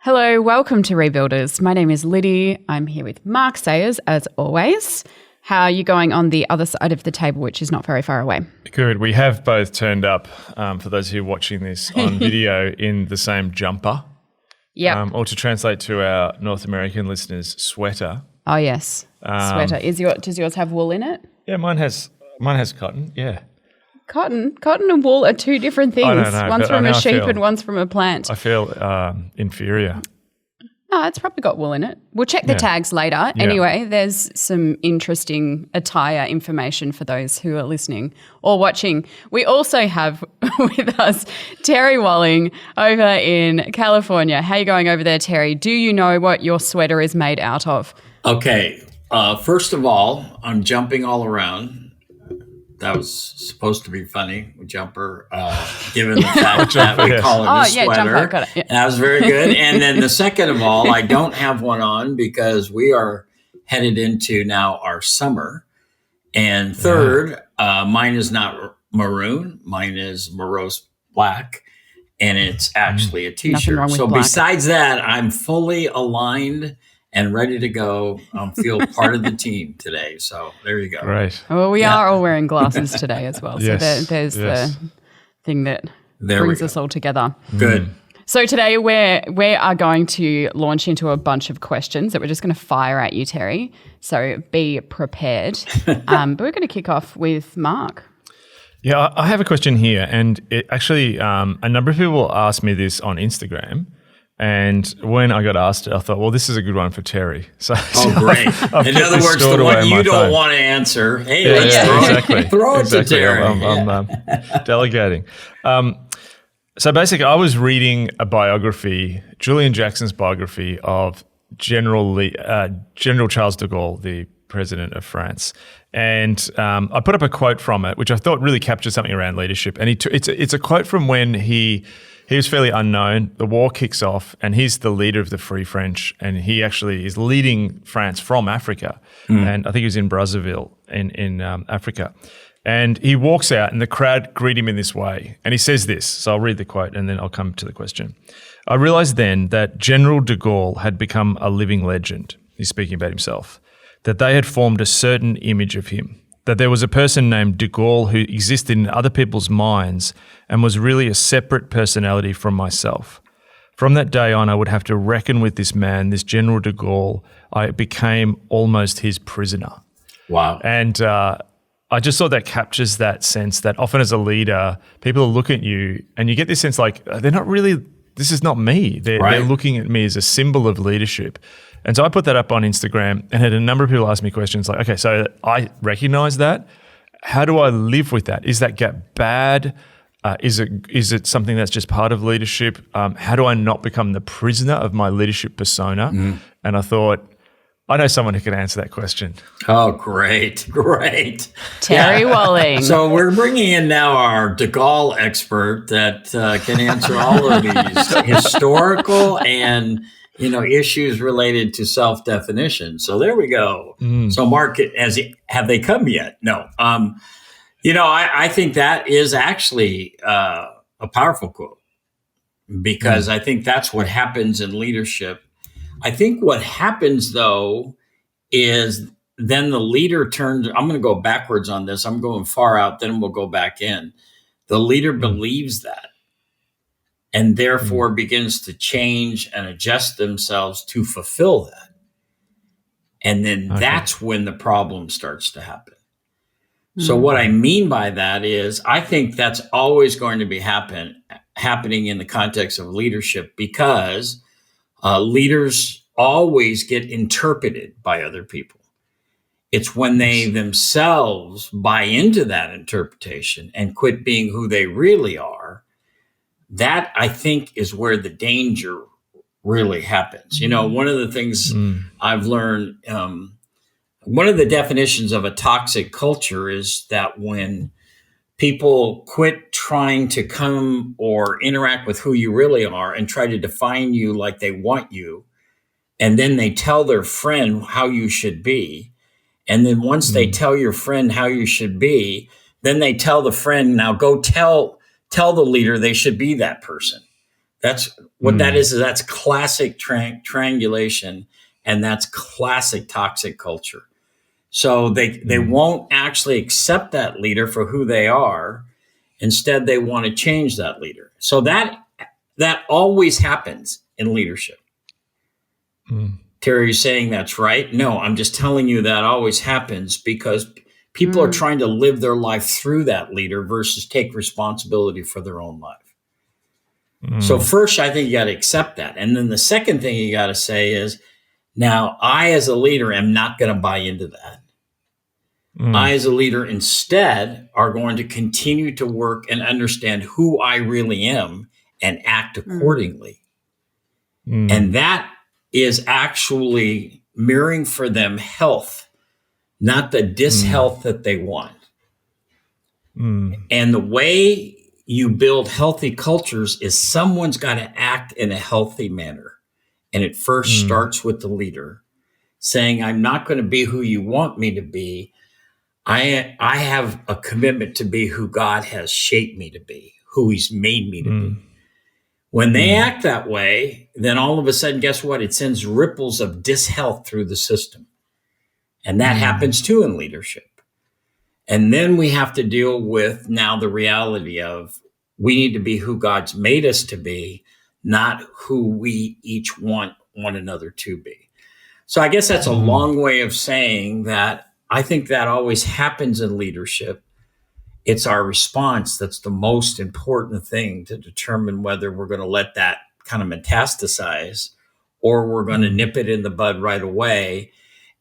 Hello, welcome to Rebuilders. My name is Liddy. I'm here with Mark Sayers, as always. How are you going on the other side of the table, which is not very far away? Good. We have both turned up, for those who are watching this on video, in the same jumper. Yeah. Or to translate to our North American listeners, sweater. Oh, yes. Sweater. Does yours have wool in it? Yeah, mine has cotton, yeah. Cotton and wool are two different things. I don't know, one's from a sheep and one's from a plant. I feel inferior. No, it's probably got wool in it. We'll check the tags later. Yeah. Anyway, there's some interesting attire information for those who are listening or watching. We also have with us Terry Walling over in California. How are you going over there, Terry? Do you know what your sweater is made out of? Okay. First of all, I'm jumping all around. That was supposed to be funny, jumper, given the fact that we call it a sweater. Jumper, got it. Yeah. That was very good. And then the second of all, I don't have one on because we are headed into now our summer. And third, mine is not maroon. Mine is morose black, and it's actually a T-shirt. So black. Besides that, I'm fully aligned and ready to go. Feel part of the team today. So there you go. Right. Well, we are all wearing glasses today as well. So Yes. there's the thing that There brings we us all together. Good. So today we are going to launch into a bunch of questions that we're just going to fire at you, Terry. So be prepared. But we're going to kick off with Mark. Yeah, I have a question here. And it actually, a number of people asked me this on Instagram. And when I got asked it, I thought, well, this is a good one for Terry. So, great. In other words, the one you don't want to answer, hey, let's throw it to Terry. I'm delegating. So basically, I was reading a biography, Julian Jackson's biography of General Charles de Gaulle, the president of France. And I put up a quote from it, which I thought really captured something around leadership. And it's a quote from when he was fairly unknown. The war kicks off, and he's the leader of the Free French, and he actually is leading France from Africa. And I think he was in Brazzaville in Africa. And he walks out, and the crowd greet him in this way. And he says this, so I'll read the quote, and then I'll come to the question. I realized then that General de Gaulle had become a living legend. He's speaking about himself. That they had formed a certain image of him. That there was a person named de Gaulle who existed in other people's minds and was really a separate personality from myself. From that day on, I would have to reckon with this man, this General de Gaulle. I became almost his prisoner. Wow. And I just thought that captures that sense that often as a leader, people are looking at you and you get this sense like they're not really, this is not me. They're looking at me as a symbol of leadership. And so I put that up on Instagram and had a number of people ask me questions like, okay, so I recognize that. How do I live with that? Is that gap bad? Is it something that's just part of leadership? How do I not become the prisoner of my leadership persona? And I thought, I know someone who can answer that question. Oh, great. Terry Walling. So we're bringing in now our de Gaulle expert that can answer all of these historical and issues related to self-definition. So there we go. So Mark, have they come yet? No. I think that is actually a powerful quote because I think that's what happens in leadership. I think what happens though is then the leader turns, I'm going to go backwards on this. I'm going far out, then we'll go back in. The leader believes that, and therefore begins to change and adjust themselves to fulfill that. And then that's when the problem starts to happen. So what I mean by that is I think that's always going to be happening in the context of leadership because leaders always get interpreted by other people. It's when they themselves buy into that interpretation and quit being who they really are. That, I think, is where the danger really happens. One of the things I've learned, one of the definitions of a toxic culture is that when people quit trying to come or interact with who you really are and try to define you like they want you, and then they tell their friend how you should be, and then once they tell your friend how you should be, then they tell the friend, now go tell the leader they should be that person. That's what that is. That's classic triangulation, and that's classic toxic culture. So they won't actually accept that leader for who they are. Instead, they want to change that leader. So that always happens in leadership. Terry, you're saying that's right? No, I'm just telling you that always happens because people are trying to live their life through that leader versus take responsibility for their own life. So first, I think you got to accept that. And then the second thing you got to say is, now I as a leader am not going to buy into that. I as a leader instead are going to continue to work and understand who I really am and act accordingly. And that is actually mirroring for them health, not the dishealth that they want. And the way you build healthy cultures is someone's got to act in a healthy manner. And it first starts with the leader saying, I'm not going to be who you want me to be. I have a commitment to be who God has shaped me to be, who he's made me to be. When they act that way, then all of a sudden, guess what? It sends ripples of dishealth through the system. And that happens too in leadership. And then we have to deal with now the reality of we need to be who God's made us to be, not who we each want one another to be. So I guess that's a long way of saying that I think that always happens in leadership. It's our response that's the most important thing to determine whether we're going to let that kind of metastasize or we're going to nip it in the bud right away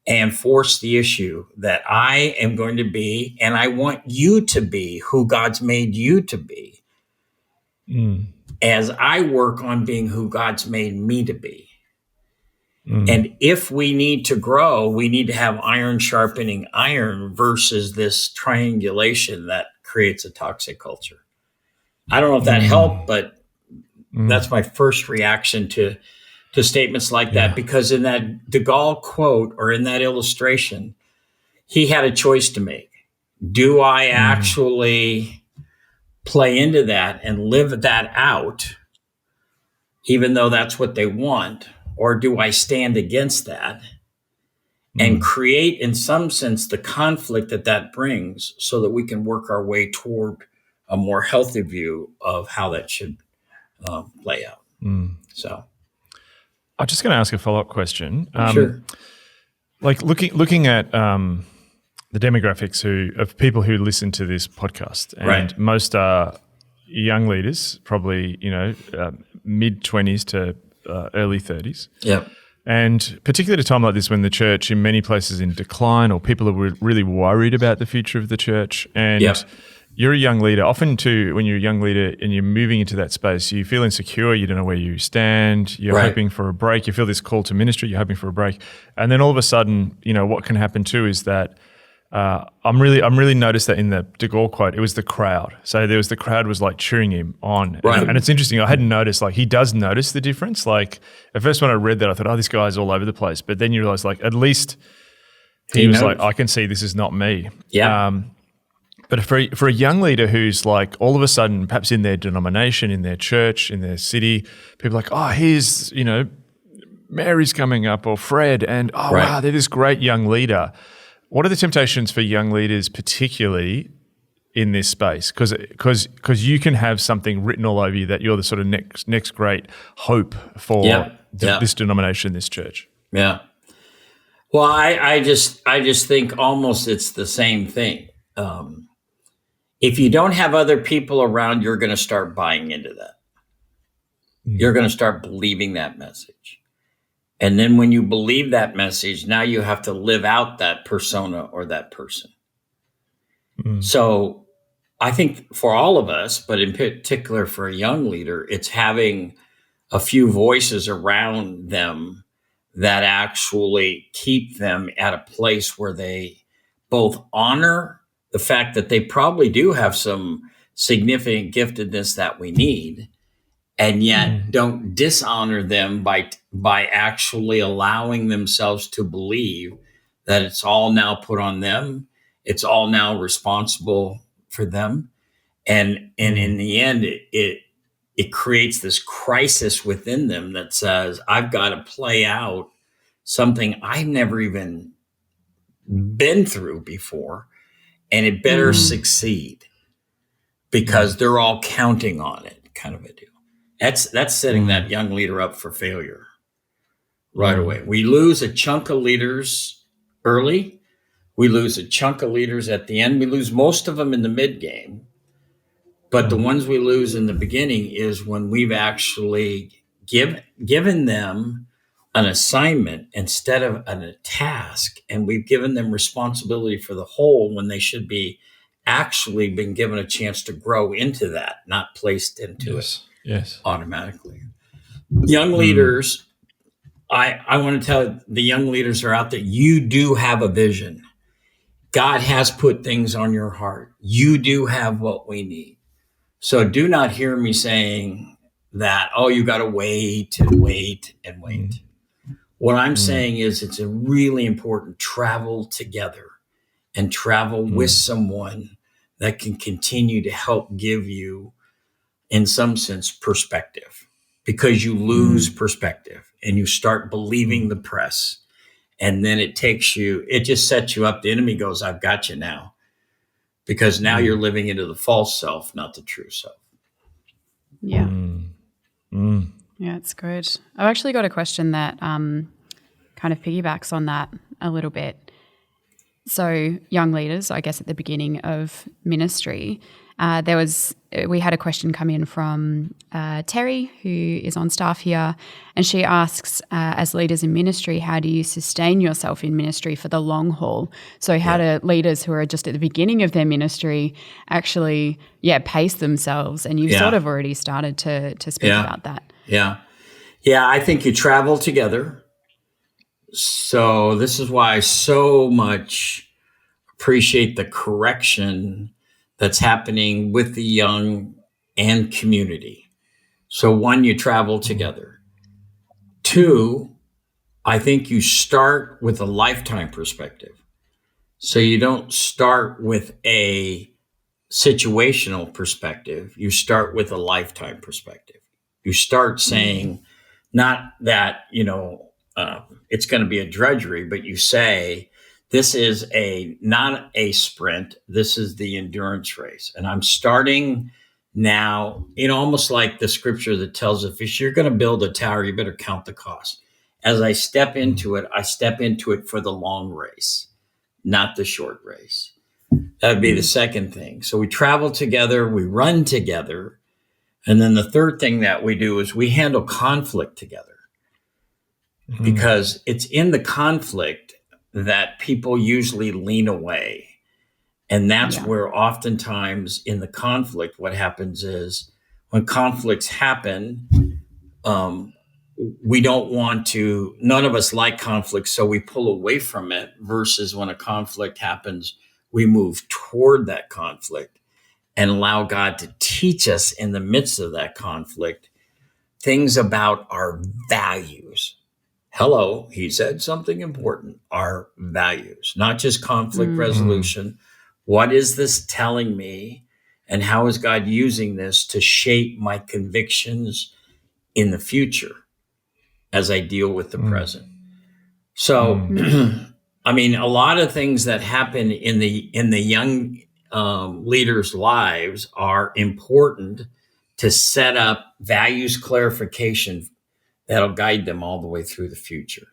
and force the issue that I am going to be, and I want you to be who God's made you to be as I work on being who God's made me to be. And if we need to grow, we need to have iron sharpening iron versus this triangulation that creates a toxic culture. I don't know if that helped, but that's my first reaction to statements like that, because in that de Gaulle quote or in that illustration, he had a choice to make. Do I actually play into that and live that out, even though that's what they want? Or do I stand against that and create, in some sense, the conflict that brings so that we can work our way toward a more healthy view of how that should play out? So I'm just going to ask a follow-up question. Sure. Like looking at the demographics of people who listen to this podcast, and most are young leaders, probably mid-20s to early 30s. Yep. And particularly at a time like this when the church in many places is in decline, or people are really worried about the future of the church, and you're a young leader. Often too, when you're a young leader and you're moving into that space, you feel insecure, you don't know where you stand, you're hoping for a break, you feel this call to ministry, you're hoping for a break. And then all of a sudden, what can happen too is that I'm really noticed that in the de Gaulle quote, it was the crowd. So the crowd was like cheering him on. And it's interesting, I hadn't noticed, like he does notice the difference. Like at first when I read that, I thought, oh, this guy's all over the place. But then you realize like at least he was like, I can see this is not me. Yeah. But for a young leader who's like all of a sudden, perhaps in their denomination, in their church, in their city, people are like, oh, here's, Mary's coming up, or Fred, and wow, they're this great young leader. What are the temptations for young leaders, particularly in this space? Because you can have something written all over you that you're the sort of next great hope for this denomination, this church. Yeah. Well, I just think almost it's the same thing. If you don't have other people around, you're going to start buying into that. You're going to start believing that message. And then when you believe that message, now you have to live out that persona or that person. So I think for all of us, but in particular for a young leader, it's having a few voices around them that actually keep them at a place where they both honor the fact that they probably do have some significant giftedness that we need, and yet don't dishonor them by actually allowing themselves to believe that it's all now put on them. It's all now responsible for them. And in the end, it it creates this crisis within them that says, I've got to play out something I've never even been through before, and it better succeed because they're all counting on it, kind of a deal. That's setting that young leader up for failure right away. We lose a chunk of leaders early. We lose a chunk of leaders at the end. We lose most of them in the mid game. But the ones we lose in the beginning is when we've actually given them an assignment instead of a task, and we've given them responsibility for the whole when they should be actually been given a chance to grow into that, not placed into it automatically. Young leaders, I want to tell the young leaders are out there, you do have a vision. God has put things on your heart. You do have what we need. So do not hear me saying that, oh, you got to wait and wait and wait. What I'm saying is it's a really important travel together and travel with someone that can continue to help give you, in some sense, perspective, because you lose perspective and you start believing the press. And then it just sets you up. The enemy goes, I've got you now, because now you're living into the false self, not the true self. Yeah. Yeah, it's good. I've actually got a question that kind of piggybacks on that a little bit. So young leaders, I guess at the beginning of ministry, we had a question come in from Terry, who is on staff here, and she asks, as leaders in ministry, how do you sustain yourself in ministry for the long haul? So how do leaders who are just at the beginning of their ministry actually, pace themselves? And you've sort of already started to speak about that. Yeah, I think you travel together. So this is why I so much appreciate the correction that's happening with the young and community. So one, you travel together. Two, I think you start with a lifetime perspective. So you don't start with a situational perspective. You start with a lifetime perspective. You start saying, not that, it's going to be a drudgery, but you say, this is not a sprint. This is the endurance race. And I'm starting now, almost like the scripture that tells us, if you're going to build a tower, you better count the cost. As I step into it, I step into it for the long race, not the short race. That would be the second thing. So we travel together, we run together. And then the third thing that we do is we handle conflict together. Because it's in the conflict that people usually lean away. And that's where oftentimes in the conflict, what happens is when conflicts happen, we don't want to, none of us like conflict, so we pull away from it, versus when a conflict happens, we move toward that conflict and allow God to teach us in the midst of that conflict things about our values. Hello, he said something important, our values, not just conflict resolution. What is this telling me? And how is God using this to shape my convictions in the future as I deal with the present? So, I mean, a lot of things that happen in the young leaders' lives are important to set up values clarification that'll guide them all the way through the future.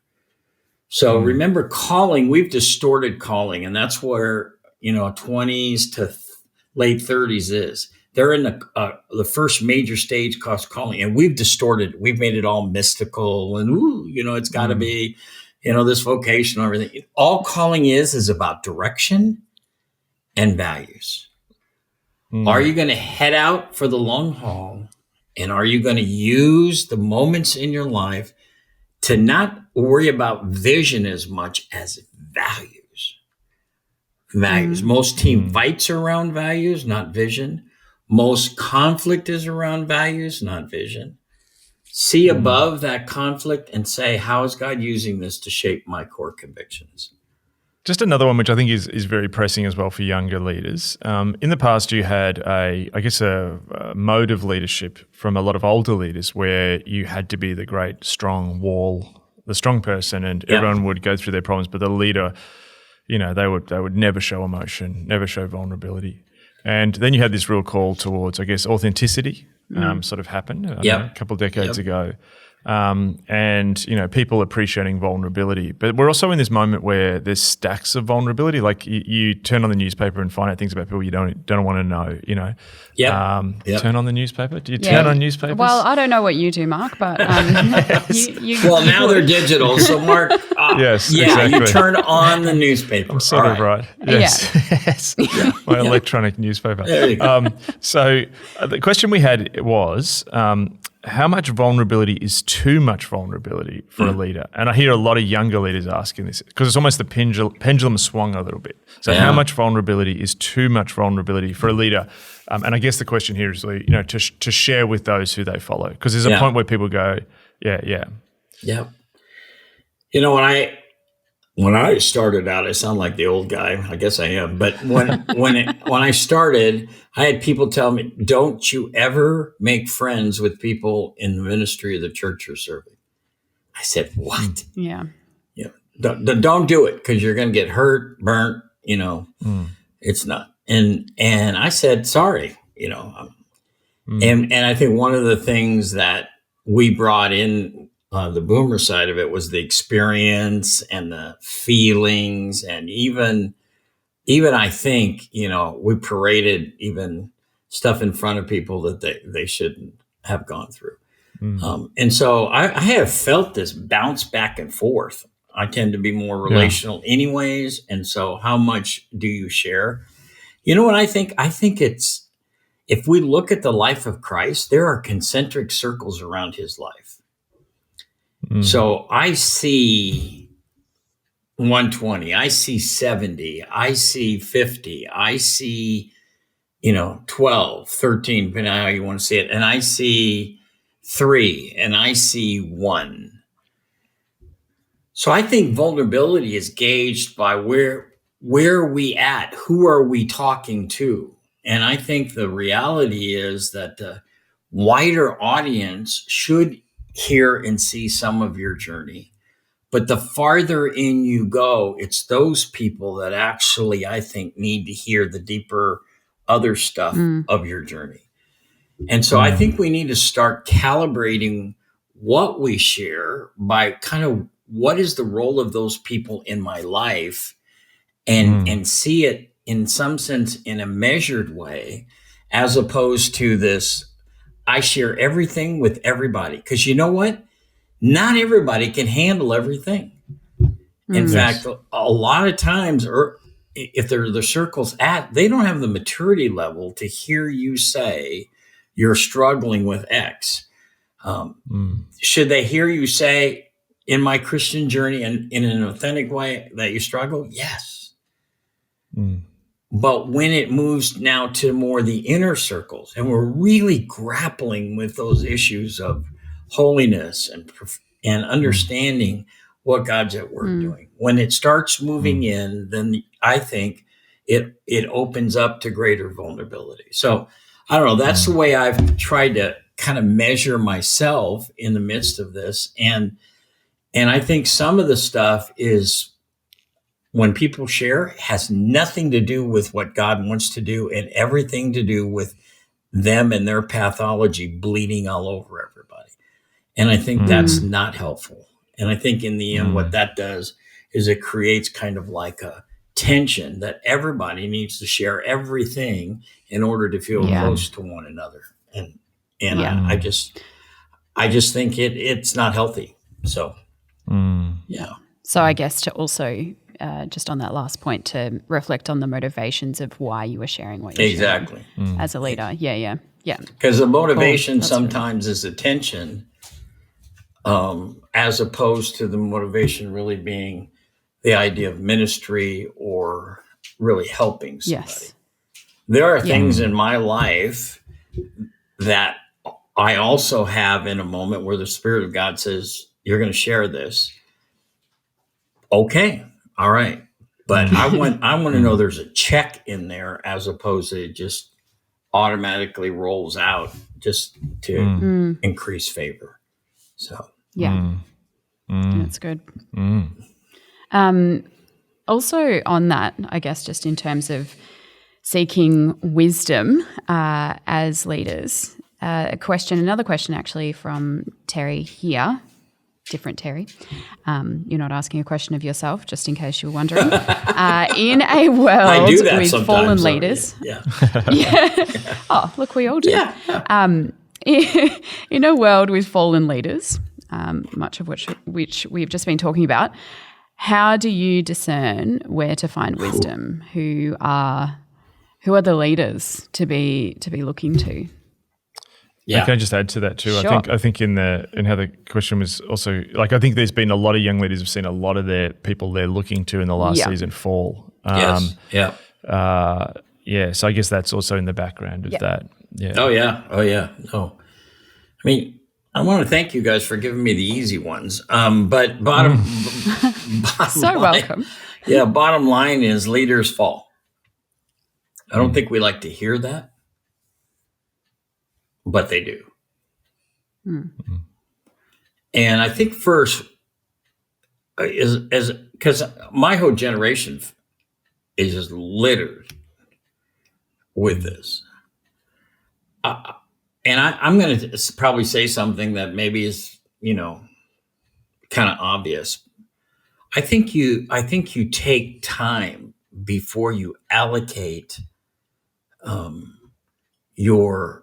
So remember, calling, we've distorted calling, and that's where, 20s to late 30s is. They're in the first major stage cost calling, and we've distorted, we've made it all mystical and, it's got to be, this vocational, everything. All calling is about direction and values. Are you going to head out for the long haul? And are you going to use the moments in your life to not worry about vision as much as values? Values. Most team fights are around values, not vision. Most conflict is around values, not vision. See above that conflict and say, how is God using this to shape my core convictions? Just another one, which I think is very pressing as well for younger leaders. In the past, you had a mode of leadership from a lot of older leaders where you had to be the great, strong wall, the strong person, and everyone would go through their problems. But the leader, they would never show emotion, never show vulnerability. And then you had this real call towards, I guess, authenticity sort of happened a couple of decades ago. And people appreciating vulnerability, but we're also in this moment where there's stacks of vulnerability. Like you turn on the newspaper and find out things about people you don't want to know. Turn on the newspaper. Do you turn on newspapers? Well, I don't know what you do, Mark, but well, now they're digital. So, Mark, yes, exactly. You turn on the newspaper. I'm sort of right. Yes, my electronic newspaper. There you go. So the question we had was. How much vulnerability is too much vulnerability for a leader? And I hear a lot of younger leaders asking this because it's almost the pendulum swung a little bit. So how much vulnerability is too much vulnerability for a leader? And I guess the question here is, to share with those who they follow, because there's a point where people go, yeah. When I started out, I sound like the old guy. I guess I am. But when I started, I had people tell me, "Don't you ever make friends with people in the ministry of the church you're serving." I said, "What?" Yeah. Don't do it because you're going to get hurt, burnt. It's not. And I said, "Sorry." And I think one of the things that we brought in. The boomer side of it was the experience and the feelings, and even I think we paraded even stuff in front of people that they shouldn't have gone through, and so I have felt this bounce back and forth. I tend to be more relational, anyways, and so how much do you share? What I think? I think it's if we look at the life of Christ, there are concentric circles around his life. So I see 120, I see 70, I see 50, I see, 12, 13, depending on how you want to see it. And I see 3 and I see 1. So I think vulnerability is gauged by where are we at? Who are we talking to? And I think the reality is that the wider audience should hear and see some of your journey. But the farther in you go, it's those people that actually, I think, need to hear the deeper other stuff of your journey. And so I think we need to start calibrating what we share by kind of what is the role of those people in my life and see it in some sense in a measured way, as opposed to this, I share everything with everybody. Because you know what? Not everybody can handle everything. In fact, a lot of times, or if they're the circles they don't have the maturity level to hear you say you're struggling with X. Should they hear you say, in my Christian journey and in an authentic way, that you struggle? Yes. But when it moves now to more the inner circles, and we're really grappling with those issues of holiness and understanding what God's at work doing, when it starts moving in, then I think it opens up to greater vulnerability. So I don't know. That's the way I've tried to kind of measure myself in the midst of this, and I think some of the stuff is, when people share, has nothing to do with what God wants to do and everything to do with them and their pathology bleeding all over everybody. And I think that's not helpful. And I think in the end, what that does is it creates kind of like a tension that everybody needs to share everything in order to feel close to one another. And I just think it's not healthy. So, So I guess to also, just on that last point, to reflect on the motivations of why you were sharing what you're sharing as a leader. Yeah. Because the motivation sometimes is attention, as opposed to the motivation really being the idea of ministry or really helping somebody. Yes. There are things in my life that I also have in a moment where the Spirit of God says, you're going to share this. Okay. All right. But I want to know there's a check in there as opposed to it just automatically rolls out just to increase favor. So that's good. Also on that, I guess just in terms of seeking wisdom as leaders, another question actually from Terry here. Different Terry. You're not asking a question of yourself, just in case you were wondering. In a world with fallen leaders. Yeah. Oh, look, we all do. Yeah. In a world with fallen leaders, much of which we've just been talking about, how do you discern where to find wisdom? Who are the leaders to be looking to? Yeah. Can I just add to that too? Sure. I think in how the question was also, like, I think there's been a lot of young leaders have seen a lot of their people they're looking to in the last season fall. Yes. Yeah. So I guess that's also in the background of that. Yeah. Oh yeah. No. I mean, I want to thank you guys for giving me the easy ones. But bottom so line, welcome. Yeah, bottom line is leaders fall. I don't think we like to hear that, but they do. And I think first is because my whole generation is just littered with this. And I'm going to probably say something that maybe is, kind of obvious. I think you take time before you allocate your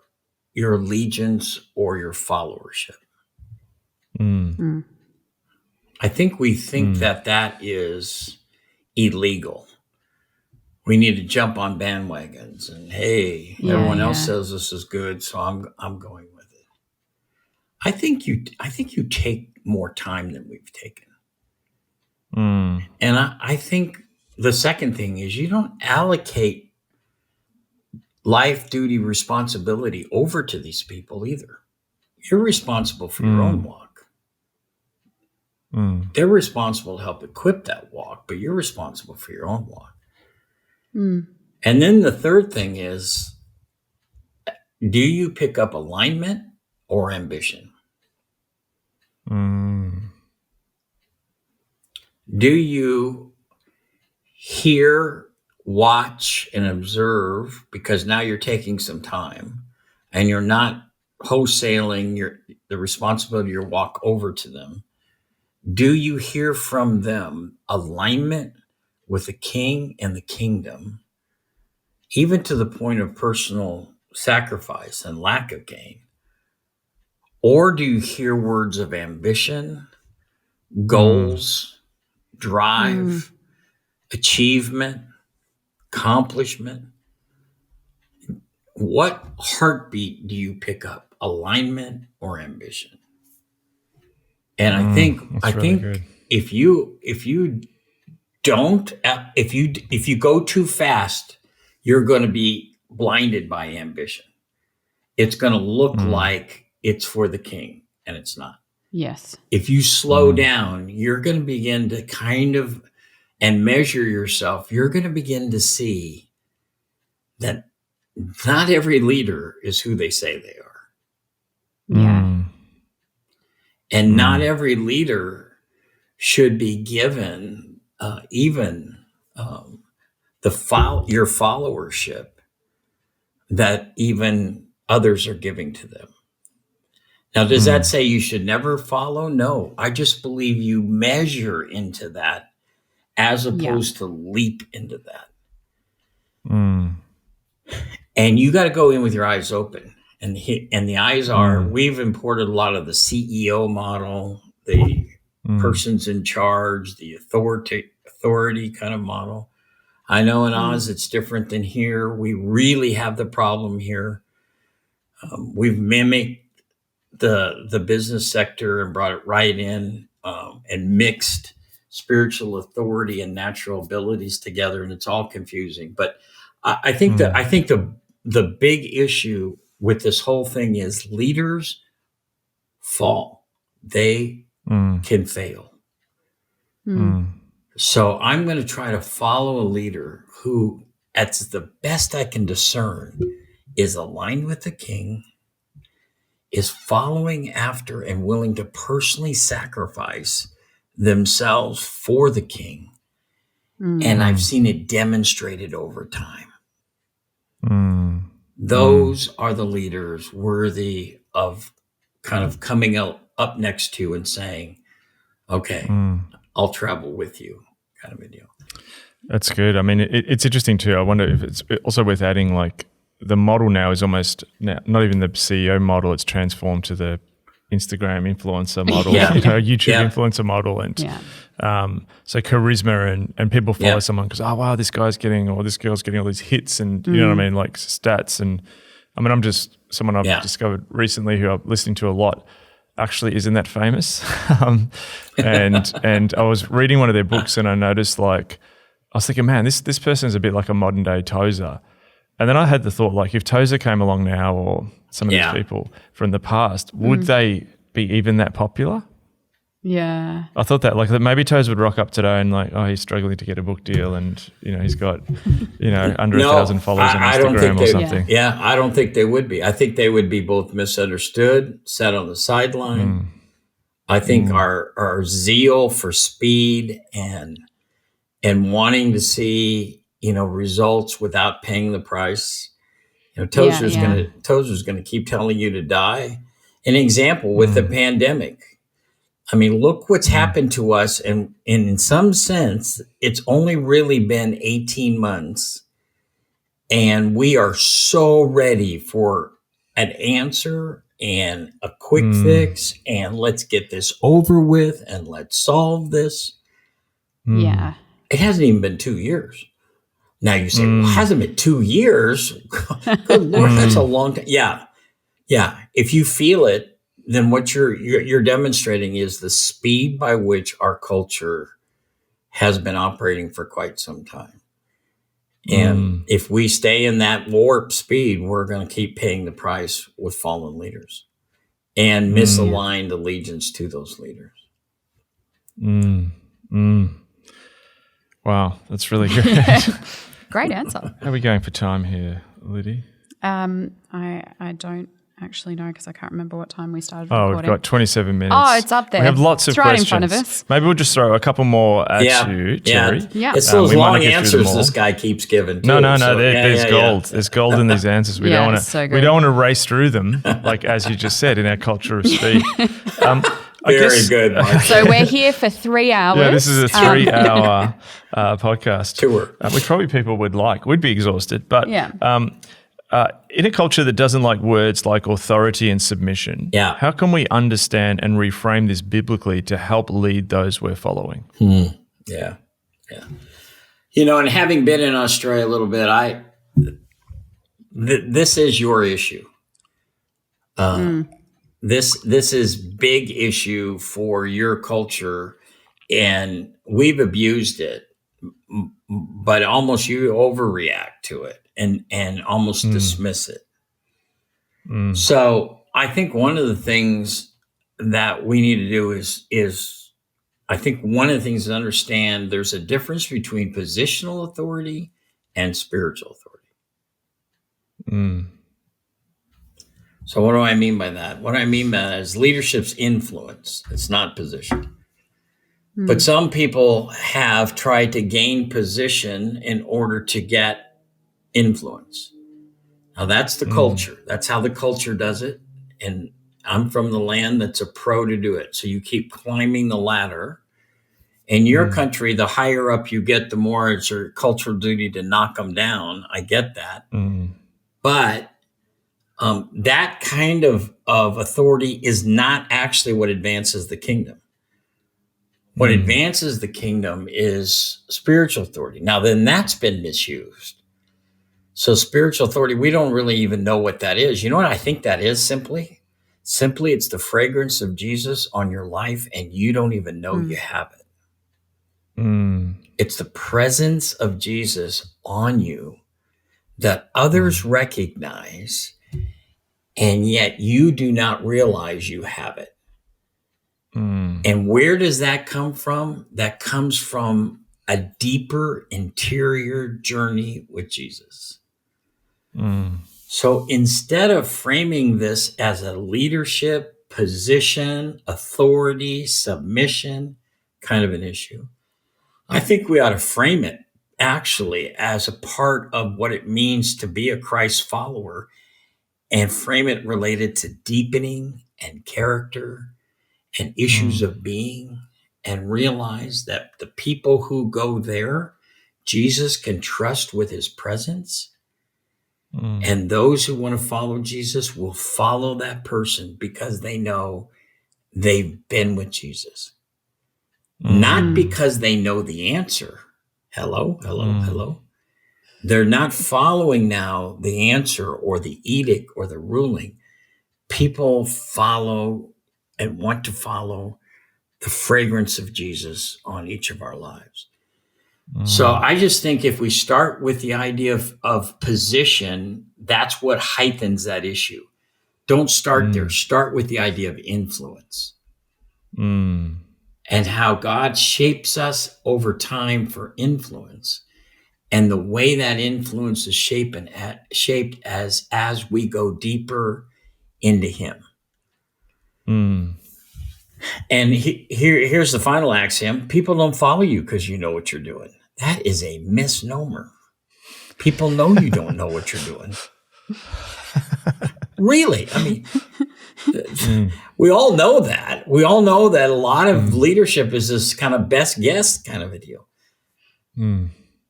allegiance or your followership. I think we think that is illegal. We need to jump on bandwagons and everyone else says this is good, so I'm going with it. I think you take more time than we've taken. And I think the second thing is you don't allocate life, duty, responsibility over to these people either. You're responsible for your own walk. They're responsible to help equip that walk, but you're responsible for your own walk. And then the third thing is, do you pick up alignment or ambition? Do you hear, watch, and observe because now you're taking some time and you're not wholesaling the responsibility of your walk over to them? Do you hear from them alignment with the king and the kingdom, even to the point of personal sacrifice and lack of gain? Or do you hear words of ambition, goals, drive, achievement, accomplishment? What heartbeat do you pick up, alignment or ambition? And I think if you go too fast, you're going to be blinded by ambition. It's going to look like it's for the king, and it's not. Yes. If you slow down, you're going to begin to and measure yourself. You're going to begin to see that not every leader is who they say they are. Yeah. And not every leader should be given even your followership that even others are giving to them. Now, does that say you should never follow? No, I just believe you measure into that as opposed to leap into that. And you got to go in with your eyes open. And the eyes are, we've imported a lot of the CEO model, the persons in charge, the authority kind of model. I know in Oz it's different than here. We really have the problem here. We've mimicked the business sector and brought it right in and mixed spiritual authority and natural abilities together, and it's all confusing. But I think the big issue with this whole thing is leaders fall. They can fail. So I'm going to try to follow a leader who, at the best I can discern, is aligned with the king, is following after and willing to personally sacrifice themselves for the king. And I've seen it demonstrated over time. Those are the leaders worthy of kind of coming up next to and saying, okay, I'll travel with you, kind of a deal. That's good. I mean, it's interesting too. I wonder if it's also worth adding, like, the model now is almost not even the CEO model. It's transformed to the Instagram influencer model, YouTube influencer model. And so charisma and people follow someone because, oh, wow, this guy's getting, or this girl's getting all these hits and, you know what I mean, like stats. And I mean, I'm just someone I've discovered recently who I'm listening to a lot actually isn't that famous. And I was reading one of their books and I noticed, like, I was thinking, man, this person's a bit like a modern day Tozer. And then I had the thought, like, if Tozer came along now, or some of these people from the past, would they be even that popular? Yeah. I thought that, like, that maybe Tozer would rock up today and, like, oh, he's struggling to get a book deal and, you know, he's got, you know, under 1,000 followers on Instagram or something. Yeah, I don't think they would be. I think they would be both misunderstood, set on the sideline. I think our zeal for speed and wanting to see, you know, results without paying the price. You know, Tozer's going to keep telling you to die. An example with the pandemic. I mean, look what's happened to us. And in some sense, it's only really been 18 months. And we are so ready for an answer and a quick fix. And let's get this over with and let's solve this. Yeah. It hasn't even been 2 years. Now you say, well, it hasn't been 2 years. Good Lord, that's a long time. Yeah. Yeah. If you feel it, then what you're demonstrating is the speed by which our culture has been operating for quite some time. And if we stay in that warp speed, we're going to keep paying the price with fallen leaders and misaligned allegiance to those leaders. Wow, that's really good. Great answer. How are we going for time here, Liddy? I don't actually know because I can't remember what time we started Oh, recording. we've got 27 minutes. Oh, it's up there. We have lots of it's right questions. in front of us. Maybe we'll just throw a couple more at you, Terry. Yeah. It's those we might not long get through them answers all. this guy keeps giving. Too, No. so, There's gold. There's gold in these answers. We don't want to. so good. We don't want to race through them, like as you just said, in our culture of speed. Very good, Mark. So we're here for 3 hours. Yeah, this is a 3-hour podcast tour, which probably people would like. We'd be exhausted, but in a culture that doesn't like words like authority and submission, how can we understand and reframe this biblically to help lead those we're following? Yeah. You know, and having been in Australia a little bit, this is your issue. This is big issue for your culture, and we've abused it, but almost you overreact to it and almost dismiss it. So I think one of the things that we need to do is I think one of the things to understand there's a difference between positional authority and spiritual authority. So what do I mean by that? What I mean by that is leadership's influence. It's not position. But some people have tried to gain position in order to get influence. Now that's the culture. That's how the culture does it. And I'm from the land that's a pro to do it. So you keep climbing the ladder. In your country, the higher up you get, the more it's your cultural duty to knock them down. I get that. But that kind of authority is not actually what advances the kingdom. What advances the kingdom is spiritual authority. Now, then that's been misused. So spiritual authority, we don't really even know what that is. You know what I think that is simply? Simply, it's the fragrance of Jesus on your life, and you don't even know you have it. It's the presence of Jesus on you that others recognize, and yet you do not realize you have it. And where does that come from? That comes from a deeper interior journey with Jesus. So instead of framing this as a leadership position, authority, submission kind of an issue, I think we ought to frame it actually as a part of what it means to be a Christ follower, and frame it related to deepening and character and issues of being, and realize that the people who go there, Jesus can trust with his presence. And those who want to follow Jesus will follow that person because they know they've been with Jesus. Not because they know the answer. Hello. They're not following now the answer or the edict or the ruling. People follow and want to follow the fragrance of Jesus on each of our lives. So I just think if we start with the idea of position, that's what heightens that issue. Don't start there. Start with the idea of influence and how God shapes us over time for influence, and the way that influence is shaped as we go deeper into him. And here's the final axiom. People don't follow you because you know what you're doing. That is a misnomer. People know you don't know what you're doing. Really. I mean, we all know that. We all know that a lot of leadership is this kind of best guess kind of a deal.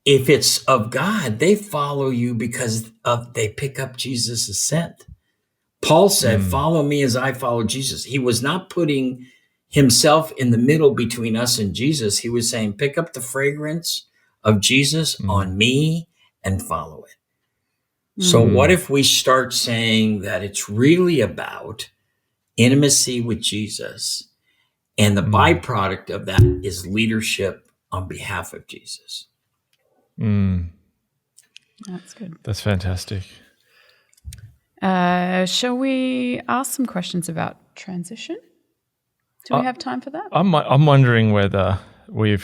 If it's of God, they follow you because they pick up Jesus' scent. Paul said, follow me as I follow Jesus. He was not putting himself in the middle between us and Jesus. He was saying, pick up the fragrance of Jesus on me and follow it. So what if we start saying that it's really about intimacy with Jesus, and the byproduct of that is leadership on behalf of Jesus? That's good. That's fantastic. Shall we ask some questions about transition? Do we have time for that? I'm wondering whether we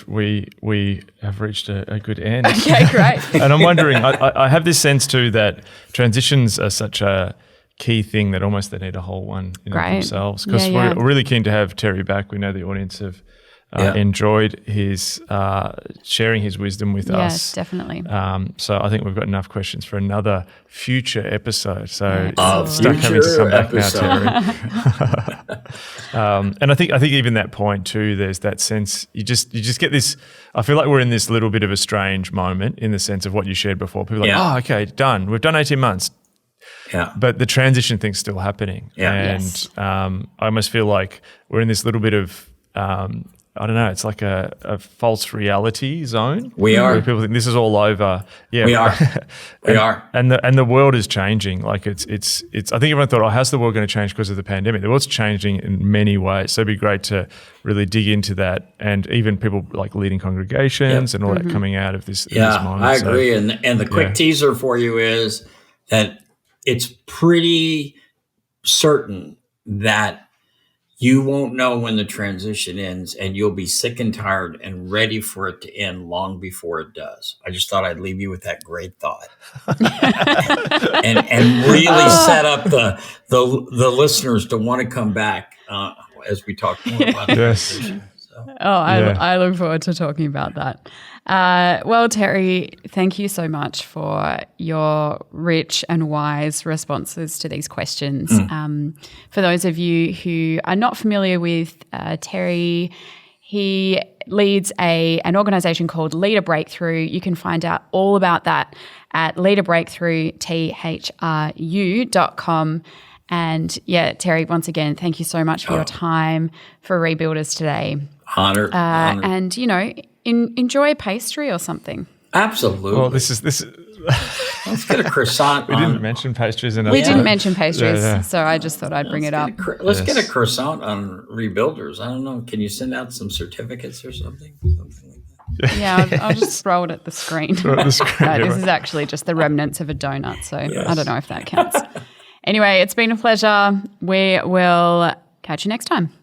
have reached a good end. Okay, great. And I'm wondering, I have this sense too that transitions are such a key thing that almost they need a whole one in themselves. Because we're really keen to have Terry back. We know the audience have enjoyed his sharing his wisdom with us. Yes, definitely. So I think we've got enough questions for another future episode. So Stuck having to come back now, Terry. And I think even that point too, there's that sense you just get this. I feel like we're in this little bit of a strange moment in the sense of what you shared before. People are like, okay, done. We've done 18 months. Yeah. But the transition thing's still happening. Yeah. And I almost feel like we're in this little bit of I don't know, it's like a false reality zone. We are. Where people think this is all over. Yeah, we are. We are. And the world is changing. Like it's I think everyone thought, how's the world going to change because of the pandemic? The world's changing in many ways. So it'd be great to really dig into that, and even people like leading congregations and all that coming out of this moment. I agree. And the quick teaser for you is that it's pretty certain that you won't know when the transition ends, and you'll be sick and tired and ready for it to end long before it does. I just thought I'd leave you with that great thought, and really set up the listeners to want to come back as we talk more about the transition. I look forward to talking about that. Well, Terry, thank you so much for your rich and wise responses to these questions. For those of you who are not familiar with Terry, he leads an organization called Leader Breakthrough. You can find out all about that at leaderbreakthrough.com. And Terry, once again, thank you so much for your time for Rebuilders today. Honored. And, enjoy a pastry or something. Absolutely. Well, this is. Let's get a croissant. We didn't mention pastries enough. We didn't mention pastries, so I just thought I'd bring it up. Let's get a croissant on Rebuilders. I don't know. Can you send out some certificates or something? Something like that. Yeah, I'll just throw it at the screen. This is actually just the remnants of a donut, so I don't know if that counts. Anyway, it's been a pleasure. We will catch you next time.